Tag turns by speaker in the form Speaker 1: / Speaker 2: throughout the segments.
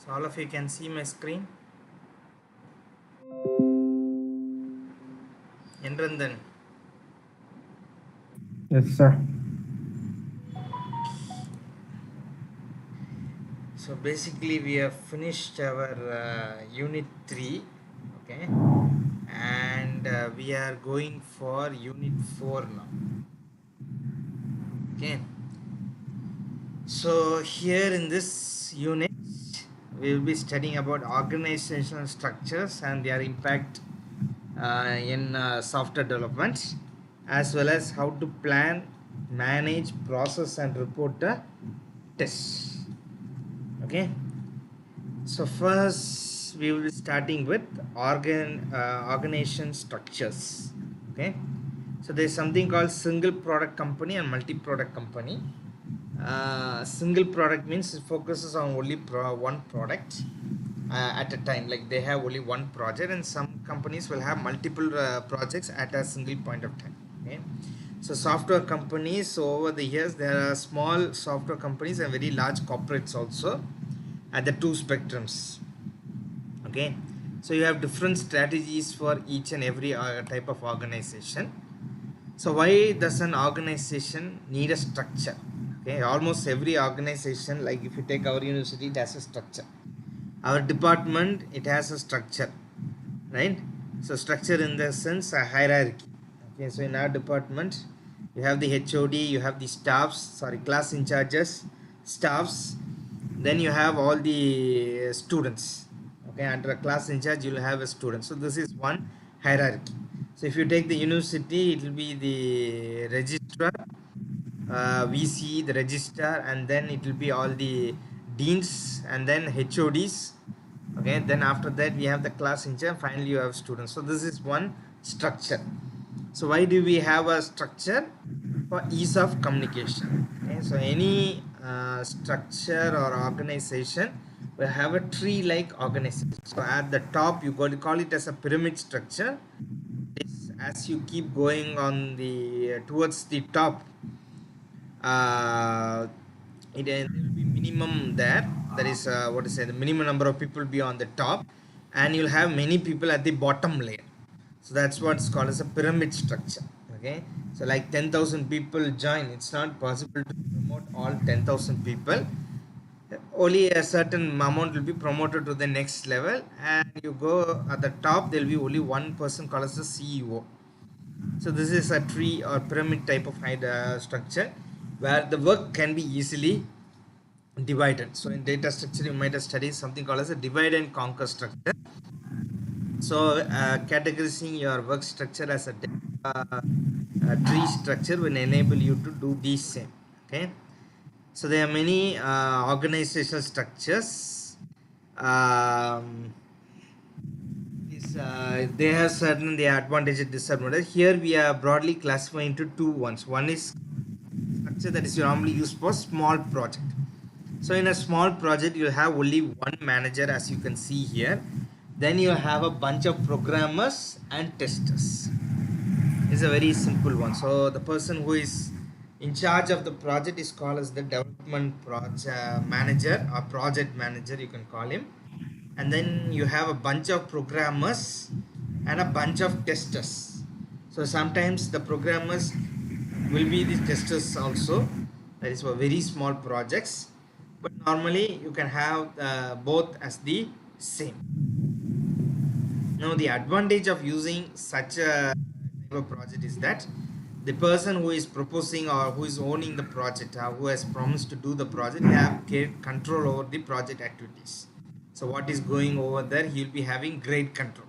Speaker 1: So all of you can see my screen. Endrandan.
Speaker 2: Yes, sir.
Speaker 1: So basically we have finished our unit 3, okay, and we are going for unit 4 now, okay. So here in this unit we will be studying about organizational structures and their impact in software development, as well as how to plan, manage, process and report the tests, okay. So first we will be starting with organization structures, okay. So there's something called single product company and multi-product company. Single product means it focuses on only one product at a time, like they have only one project, and some companies will have multiple projects at a single point of time, okay. So software companies, so over the years there are small software companies and very large corporates also at the two spectrums, okay. So you have different strategies for each and every type of organization. So why does an organization need a structure? Okay, almost every organization, like if you take our university, it has a structure. Our department, it has a structure, right? So structure in the sense a hierarchy. Okay, so in our department, you have the HOD, you have the staffs, sorry, class in charges, staffs, then you have all the students. Okay, under a class in charge, you'll have a student. So this is one hierarchy. So if you take the university, it will be the registrar, VC, the registrar, and then it will be all the deans and then HODs. Okay, then after that we have the class in charge. Finally, you have students. So this is one structure. So why do we have a structure? For ease of communication. Okay, so any structure or organization will have a tree-like organization. So at the top, you got to call it as a pyramid structure. As you keep going on the towards the top, uh, there will be minimum there. That is what is it? The minimum number of people be on the top, and you'll have many people at the bottom layer. So that's what's called as a pyramid structure. Okay. So like 10,000 people join. It's not possible to promote all 10,000 people. Only a certain amount will be promoted to the next level, and you go at the top. There will be only one person called as the CEO. So this is a tree or pyramid type of structure where the work can be easily divided. So in data structure, you might have studied something called as a divide and conquer structure. So categorizing your work structure as a tree structure will enable you to do the same. Okay. So there are many organizational structures. Um, they have certain the advantage and disadvantage. Here we are broadly classifying into two ones. One is structure that is normally used for small project. So in a small project, you'll have only one manager, as you can see here. Then you have a bunch of programmers and testers. It's a very simple one. So the person who is in charge of the project is called as the development project manager or project manager, you can call him. And then you have a bunch of programmers and a bunch of testers. So sometimes the programmers will be the testers also. That is for very small projects. But normally you can have both as the same. Now the advantage of using such a type of project is that the person who is proposing or who is owning the project or who has promised to do the project have great control over the project activities. So what is going over there, he will be having great control.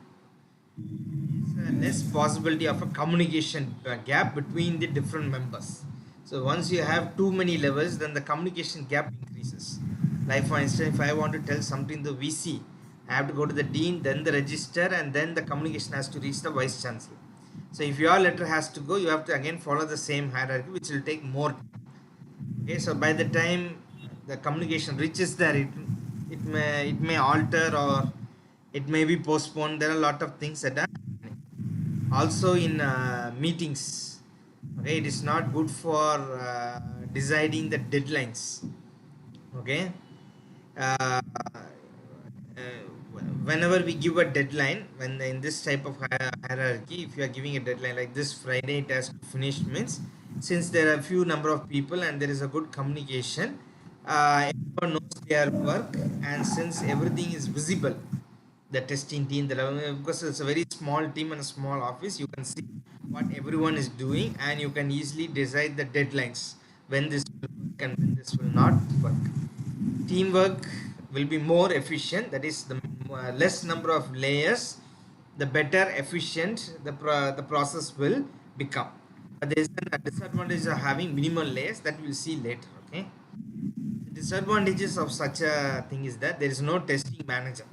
Speaker 1: There is a less possibility of a communication gap between the different members. So once you have too many levels, then the communication gap increases. Like for instance, if I want to tell something to VC, I have to go to the dean, then the register, and then the communication has to reach the vice chancellor. So if your letter has to go, you have to again follow the same hierarchy, which will take more time. Okay, so by the time the communication reaches there, it may alter or it may be postponed. There are a lot of things that are happening. Also in meetings, okay, it is not good for deciding the deadlines. Okay, uh, whenever we give a deadline, when in this type of hierarchy, if you are giving a deadline like this Friday it has to finish, means since there are few number of people and there is a good communication, everyone knows their work, and since everything is visible, the testing team, because it's a very small team and a small office, you can see what everyone is doing and you can easily decide the deadlines, when this will work and when this will not work. Teamwork will be more efficient, that is the less number of layers, the better efficient the process will become. But there is a disadvantage of having minimal layers that we'll see later. Okay, the disadvantages of such a thing is that there is no testing manager.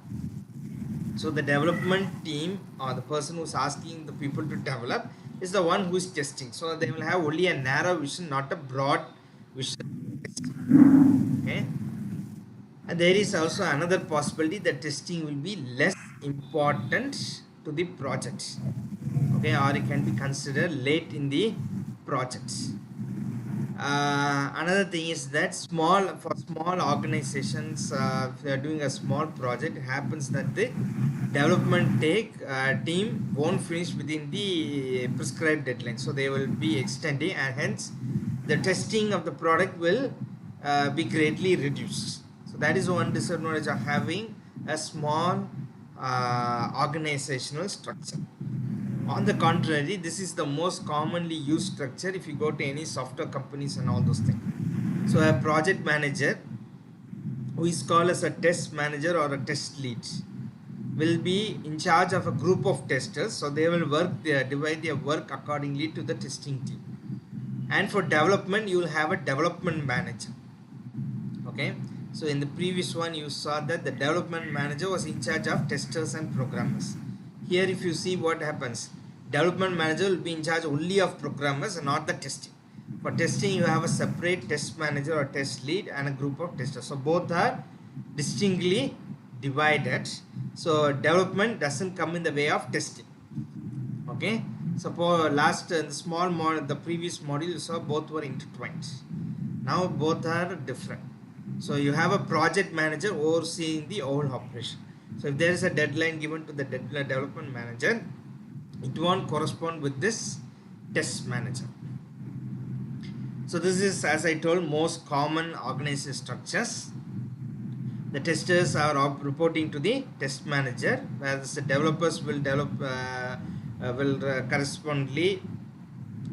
Speaker 1: So the development team, or the person who's asking the people to develop, is the one who is testing, so they will have only a narrow vision, not a broad vision. Okay, and there is also another possibility that testing will be less important to the project. Okay, or it can be considered late in the project. Another thing is that for small organizations, if they are doing a small project, it happens that the development team won't finish within the prescribed deadline, so they will be extending, and hence the testing of the product will be greatly reduced. So that is one disadvantage of having a small organizational structure. On the contrary, this is the most commonly used structure if you go to any software companies and all those things. So a project manager, who is called as a test manager or a test lead, will be in charge of a group of testers. So they will divide their work accordingly to the testing team. And for development, you will have a development manager. Okay, so in the previous one you saw that the development manager was in charge of testers and programmers. Here if you see what happens, development manager will be in charge only of programmers and not the testing. For testing you have a separate test manager or test lead and a group of testers, so both are distinctly divided. So development doesn't come in the way of testing. Okay, suppose the previous module you saw both were intertwined, now both are different. So you have a project manager overseeing the whole operation. So if there is a deadline given to the development manager, it won't correspond with this test manager. So this is, as I told, most common organization structures. The testers are reporting to the test manager, whereas the developers will correspondingly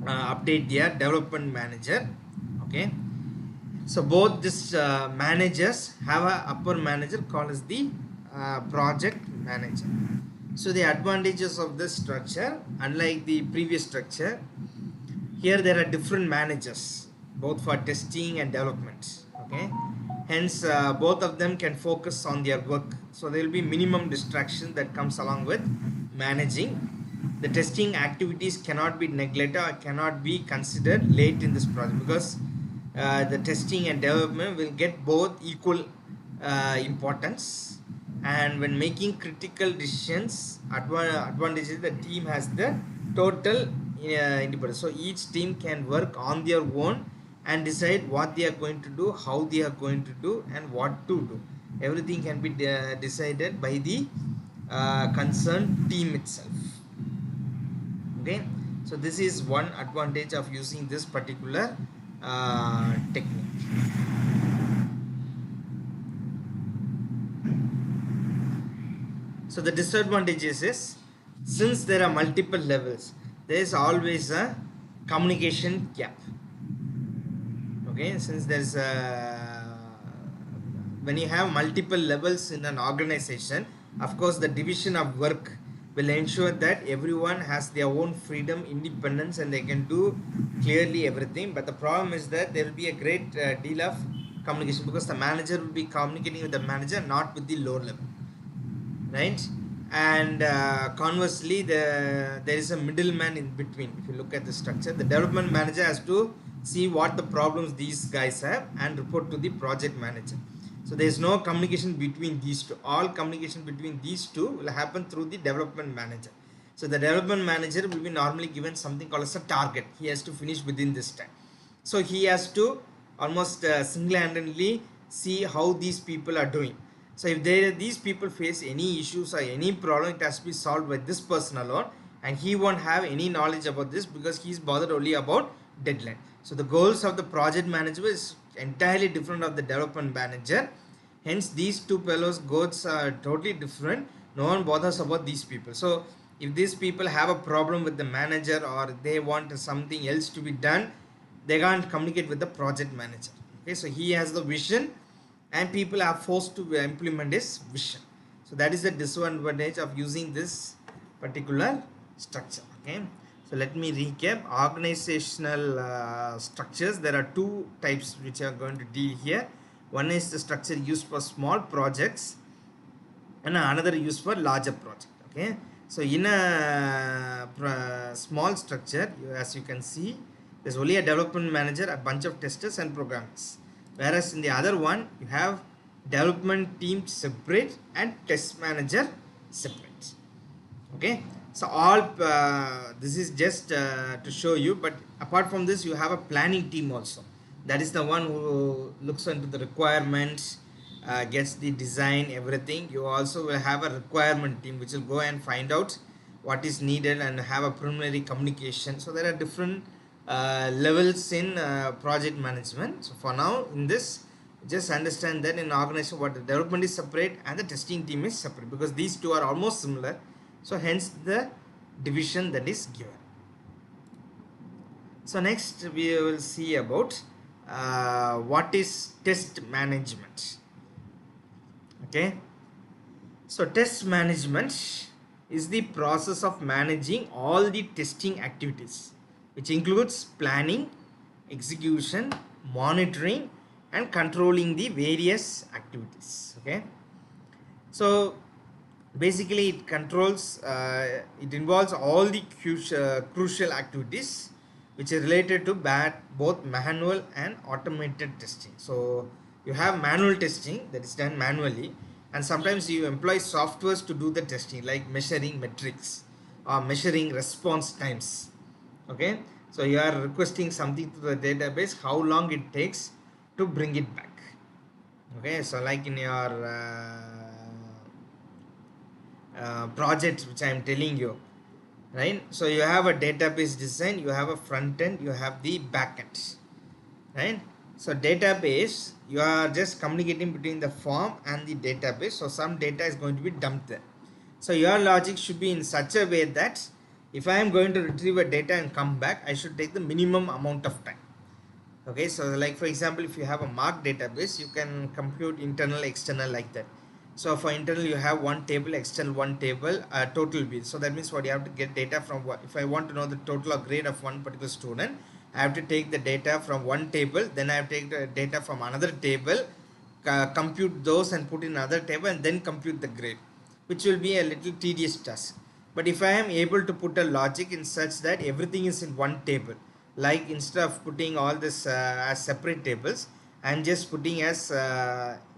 Speaker 1: update their development manager. Okay, so both these managers have a upper manager called as the project manager. So the advantages of this structure, unlike the previous structure, here there are different managers both for testing and development. Okay, hence both of them can focus on their work, so there will be minimum distraction that comes along with managing. The testing activities cannot be neglected or cannot be considered late in this project, because the testing and development will get both equal importance. And when making critical decisions, advantage is the team has the total independence. So each team can work on their own and decide what they are going to do, how they are going to do, and what to do. Everything can be decided by the concerned team itself. Okay, so this is one advantage of using this particular technique. So the disadvantages is, since there are multiple levels, there is always a communication gap. Okay, since there is when you have multiple levels in an organization, of course the division of work will ensure that everyone has their own freedom, independence, and they can do clearly everything. But the problem is that there will be a great deal of communication, because the manager will be communicating with the manager, not with the lower level, right? And conversely, there is a middleman in between. If you look at the structure, the development manager has to see what the problems these guys have and report to the project manager. So there is no communication between these two. All communication between these two will happen through the development manager. So the development manager will be normally given something called as a target. He has to finish within this time. So he has to almost single-handedly see how these people are doing. So if these people face any issues or any problem, it has to be solved by this person alone, and he won't have any knowledge about this because he's bothered only about deadline. So the goals of the project manager is entirely different of the development manager. Hence these two fellows goals are totally different. No one bothers about these people. So if these people have a problem with the manager or they want something else to be done, they can't communicate with the project manager. Okay, so he has the vision and people are forced to implement his vision. So that is the disadvantage of using this particular structure. Okay, so let me recap organizational structures. There are two types which are going to deal here. One is the structure used for small projects and another used for larger project. Okay, so in a small structure, as you can see, there's only a development manager, a bunch of testers and programmers, whereas in the other one you have development team separate and test manager separate. Okay, so all this is just to show you, but apart from this you have a planning team also. That is the one who looks into the requirements, gets the design, everything. You also will have a requirement team which will go and find out what is needed and have a preliminary communication. So there are different levels in project management. So for now in this, just understand that in organization what the development is separate and the testing team is separate, because these two are almost similar. So hence the division that is given. So next we will see about what is test management. Okay, so test management is the process of managing all the testing activities, which includes planning, execution, monitoring and controlling the various activities. Okay, so basically it controls it involves all the crucial activities which are related to both manual and automated testing. So you have manual testing that is done manually, and sometimes you employ softwares to do the testing, like measuring metrics or measuring response times. Okay, so you are requesting something to the database, how long it takes to bring it back. Okay, so like in your projects which I am telling you, right? So you have a database design, you have a front end, you have the back end, right? So database, you are just communicating between the form and the database, so some data is going to be dumped there. So your logic should be in such a way that if I am going to retrieve a data and come back, I should take the minimum amount of time. Okay, so like for example, if you have a mark database, you can compute internal external like that. So for internal you have one table, external one table, total bill. So that means what you have to get data from what, if I want to know the total or grade of one particular student, I have to take the data from one table, then I have to take the data from another table, compute those and put in another table and then compute the grade, which will be a little tedious task. But if I am able to put a logic in such that everything is in one table, like instead of putting all this as separate tables, I am just putting as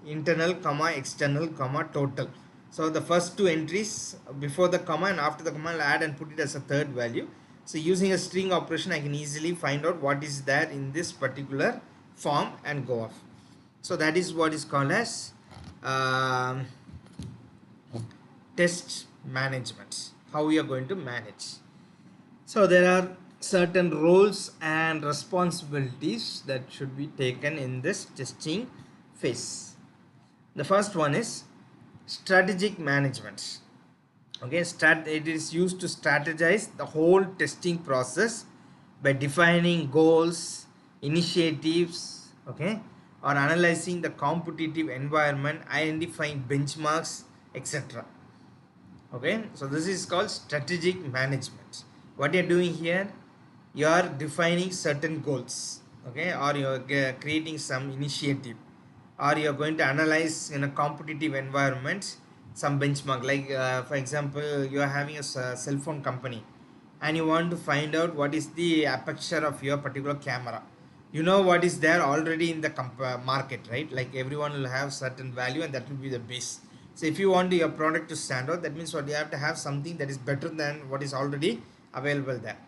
Speaker 1: internal comma external comma total. So the first two entries before the comma and after the comma I'll add and put it as a third value. So using a string operation I can easily find out what is there in this particular form and go off. So that is what is called as test management, how we are going to manage. So there are certain roles and responsibilities that should be taken in this testing phase. The first one is strategic management. Okay, it is used to strategize the whole testing process by defining goals, initiatives, okay, or analyzing the competitive environment, identifying benchmarks, etc. Okay, so this is called strategic management. What you're doing here, you are defining certain goals, okay, or you're creating some initiative, or you're going to analyze in a competitive environment some benchmark, like for example you are having a cell phone company and you want to find out what is the aperture of your particular camera. You know what is there already in the market, right? Like everyone will have certain value and that will be the base. So if you want your product to stand out, that means what you have to have something that is better than what is already available there.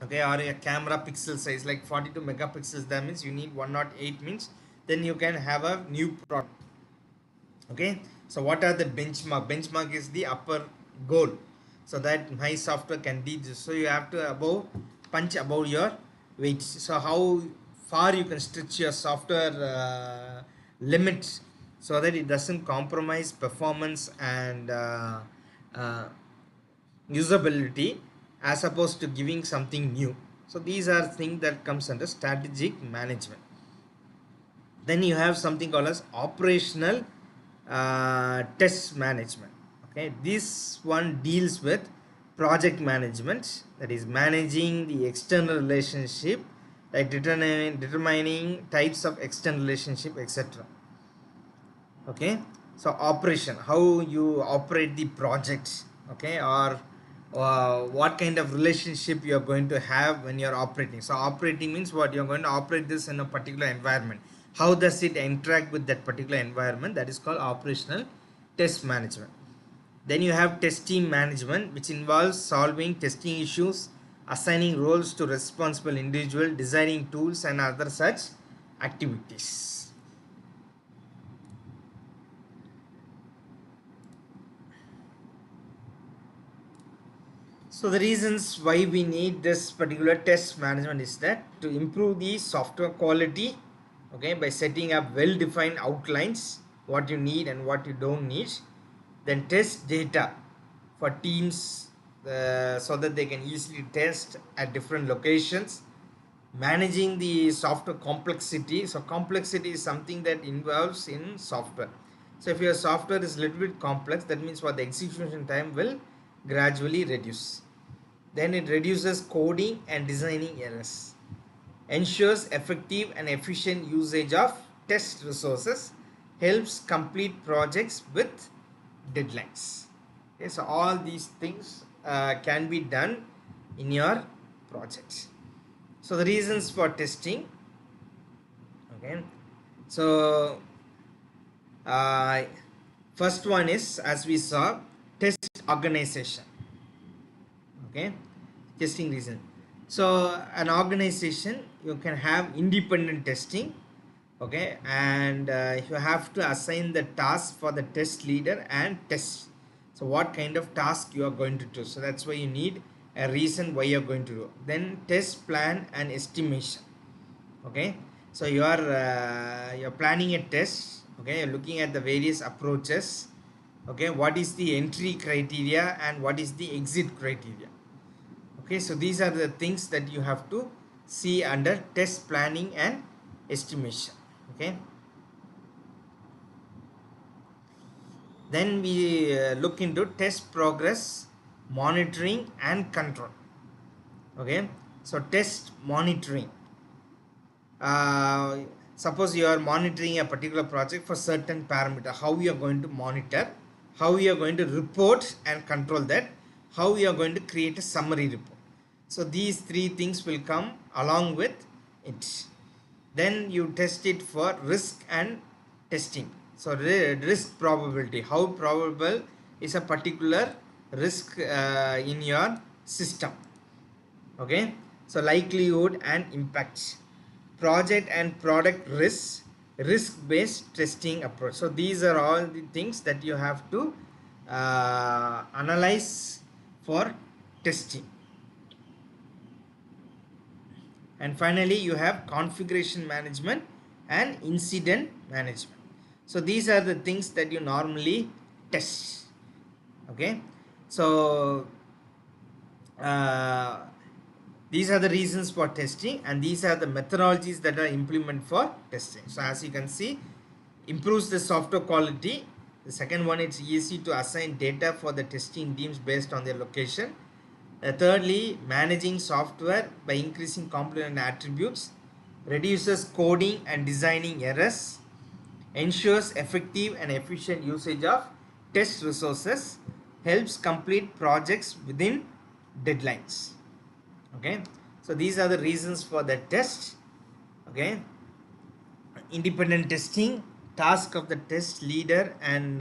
Speaker 1: Okay, or a camera pixel size like 42 megapixels, that means you need 108, means then you can have a new product. Okay, So what are the benchmark? Benchmark is the upper goal, so that my software can do this. So you have to punch above your weight. So how far you can stretch your software limits, so that it doesn't compromise performance and uh, usability, as opposed to giving something new. So these are things that comes under strategic management. Then you have something called as operational test management. Okay, this one deals with project management, that is managing the external relationship, like determining types of external relationship, etc. Okay, so operation, how you operate the project, okay, or what kind of relationship you are going to have when you are operating. So operating means what, you are going to operate this in a particular environment, how does it interact with that particular environment, that is called operational test management. Then you have testing management, which involves solving testing issues, assigning roles to responsible individual, designing tools and other such activities. So the reasons why we need this particular test management is that to improve the software quality, okay, by setting up well-defined outlines, what you need and what you don't need. Then test data for teams, so that they can easily test at different locations. Managing the software complexity. So complexity is something that involves in software. So if your software is a little bit complex, that means what, the execution time will gradually reduce. Then it reduces coding and designing errors, ensures effective and efficient usage of test resources, helps complete projects with deadlines. Okay, so all these things can be done in your projects. So the reasons for testing, okay, so first one is, as we saw, test organization. Okay, testing reason. So an organization, you can have independent testing, okay, and you have to assign the task for the test leader and test. So what kind of task you are going to do, so that's why you need a reason why you're going to do. Then test plan and estimation. Okay, so you're planning a test, okay, you're looking at the various approaches, okay, what is the entry criteria and what is the exit criteria. Okay, so these are the things that you have to see under test planning and estimation. Okay, then we look into test progress monitoring and control. Okay, so test monitoring, uh, suppose you are monitoring a particular project for certain parameter, how you are going to monitor, how you are going to report and control that, how you are going to create a summary report. So these three things will come along with it. Then you test it for risk and testing. So risk probability, how probable is a particular risk in your system. Okay, so likelihood and impact, project and product risk, risk based testing approach. So these are all the things that you have to analyze for testing. And finally you have configuration management and incident management. So these are the things that you normally test. Okay, so these are the reasons for testing, and these are the methodologies that are implemented for testing. So as you can see, improves the software quality. The second one, it's easy to assign data for the testing teams based on their location. Thirdly, managing software by increasing component attributes, reduces coding and designing errors, ensures effective and efficient usage of test resources, helps complete projects within deadlines. Okay, so these are the reasons for the test. Okay, independent testing, task of the test leader and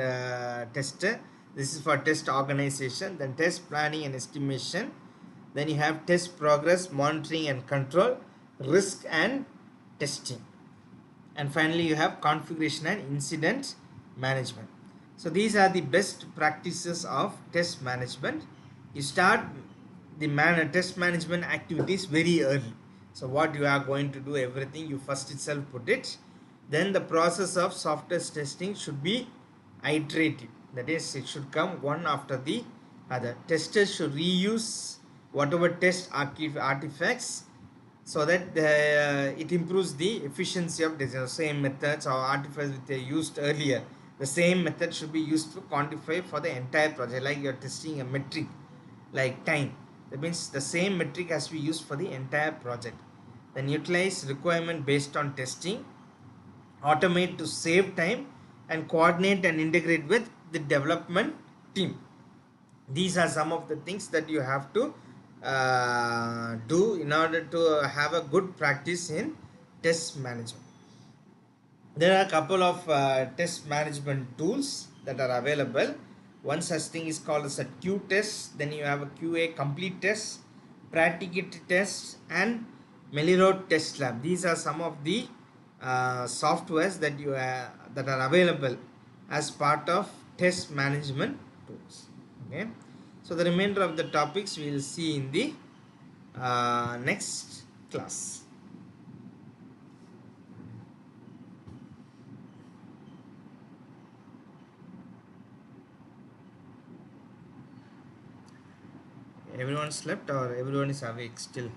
Speaker 1: tester. This is for test organization. Then test planning and estimation. Then you have test progress monitoring and control, risk and testing. And finally you have configuration and incident management. So these are the best practices of test management. You start the test management activities very early. So what you are going to do, everything you first itself put it. Then the process of software testing should be iterative. That is, it should come one after the other. Testers should reuse whatever test artifacts so that it improves the efficiency of design. Same methods or artifacts which they used earlier, the same method should be used to quantify for the entire project. Like you're testing a metric like time, that means the same metric has to be used for the entire project. Then utilize requirement based on testing, automate to save time, and coordinate and integrate with the development team. These are some of the things that you have to do in order to have a good practice in test management. There are a couple of test management tools that are available. One such thing is called as a Q test. Then you have a QA complete test, practicality test, and Melirot test lab. These are some of the softwares that that are available as part of test management tools. Okay, so the remainder of the topics we will see in the next class. Everyone slept or everyone is awake still?